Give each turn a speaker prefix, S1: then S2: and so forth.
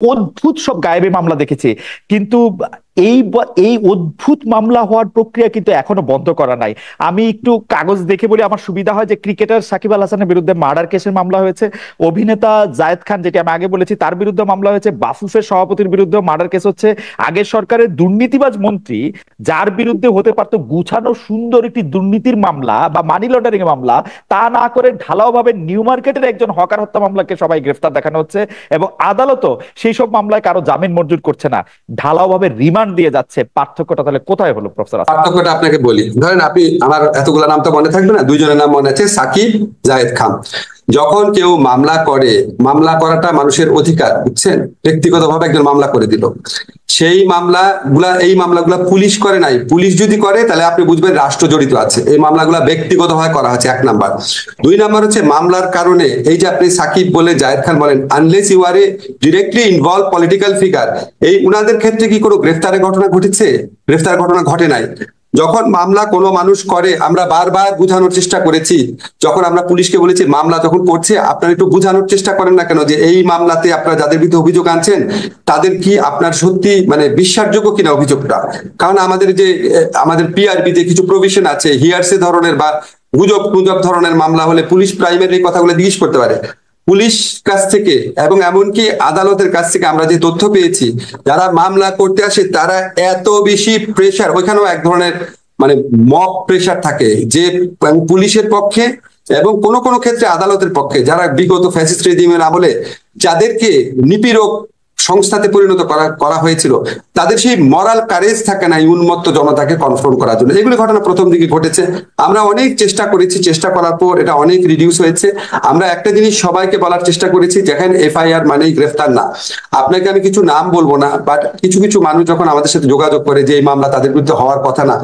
S1: অদ্ভুত সব গায়েবী মামলা দেখেছি, কিন্তু এই এই অদ্ভুত মামলা হওয়ার প্রক্রিয়া কিন্তু এখনো বন্ধ করা নাই। আমি একটু কাগজ দেখে বলি, আমার সুবিধা হয়, যে ক্রিকেটার সাকিব আল হাসানের বিরুদ্ধে মার্ডার কেসের মামলা হয়েছে, অভিনেতা জায়েদ খান, যেটি আমি আগে বলেছি, তার বিরুদ্ধে মামলা হয়েছে, বাফুফের সভাপতির বিরুদ্ধে মার্ডার কেস হচ্ছে, আগের সরকারের দুর্নীতিবাজ মন্ত্রী যার বিরুদ্ধে হতে পারতো গুছানো সুন্দর একটি দুর্নীতির মামলা বা মানি লন্ডারিং এর মামলা, তা না করে ঢালাও ভাবে নিউ মার্কেটের একজন হকার হত্যা মামলাকে সবাই গ্রেফতার দেখানো হচ্ছে, এবং আদালতও সেই সব মামলায় কারো জামিন মঞ্জুর করছে না, ঢালাও ভাবে রিমান্ড দিয়ে যাচ্ছে। পার্থক্যটা তাহলে কোথায় হলো প্রফেসর?
S2: পার্থক্যটা আপনাকে বলি, ধরেন আপনি, আমার এতগুলা নাম তো মনে থাকবে না, দুইজনের নাম মনে আছে, সাকিব, জায়েদ খান। যখন কেউ মামলা করে, মামলা করাটা মানুষের অধিকার, বুঝছেন, ব্যক্তিগতভাবে একজন মামলা করে দিল, সেই মামলাগুলা, এই মামলাগুলা পুলিশ করে নাই। পুলিশ যদি করে তাহলে আপনি বুঝবেন রাষ্ট্র জড়িত আছে। এই মামলাগুলা ব্যক্তিগতভাবে করা হচ্ছে, 1 নাম্বার। 2 নাম্বার হচ্ছে মামলার কারণে, এই যে আপনি সাকিব বলে জায়েদ খান বলেন, unless you are a directly involve political figure, এই উনাদের ক্ষেত্রে কি কোনো গ্রেফতারের ঘটনা ঘটেছে? গ্রেফতার ঘটনা ঘটে নাই। যখন মামলা কোনো মানুষ করে, আমরা বারবার বোঝানোর চেষ্টা করেছি, যখন আমরা পুলিশকে বলেছি মামলা যখন করছে আপনারা একটু বোঝানোর চেষ্টা করেন না কেন, যে এই মামলাতে আপনারা যাদের বিরুদ্ধে অভিযোগ আনছেন তাদের কি আপনার সত্যি মানে বিশ্বাসযোগ্য কিনা অভিযোগটা। কারণ আমাদের যে আমাদের পিআরবি তে কিছু প্রভিশন আছে, হিয়ারসে ধরনের বা গুজব গুজব ধরনের মামলা হলে পুলিশ প্রাইমারি কথাগুলো জিজ্ঞেস করতে পারে। পুলিশ কাছ থেকে এবং এমনকি আদালতের কাছ থেকে আমরা যে তথ্য পেয়েছি, যারা মামলা করতে আসে তারা এত বেশি প্রেশার, ওইখানেও এক ধরনের মানে মব প্রেশার থাকে, যে পুলিশের পক্ষে এবং কোনো কোনো ক্ষেত্রে আদালতের পক্ষে, যারা বিগত ফ্যাসিস্ট রেজিমের আমলে যাদেরকে নিপীড়ক সংস্থাতে পরিণত করা হয়েছিল, তাদের সেই মরাল কারেজ থাকে না এই উন্মত্ত জনতাকে কনফ্রন্ট করার জন্য। এগুলি ঘটনা প্রথম দিকে ঘটেছে। আমরা অনেক চেষ্টা করেছি, চেষ্টা করার পর এটা অনেক রিডিউস হয়েছে। আমরা একটা জিনিস সবাইকে বলার চেষ্টা করেছি, যেখানে এফআইআর মানেই গ্রেফতার না। আপনাকে আমি কিছু নাম বলবো না, বাট কিছু কিছু মানুষ যখন আমাদের সাথে যোগাযোগ করে যে এই মামলা তাদের বিরুদ্ধে হওয়ার কথা না,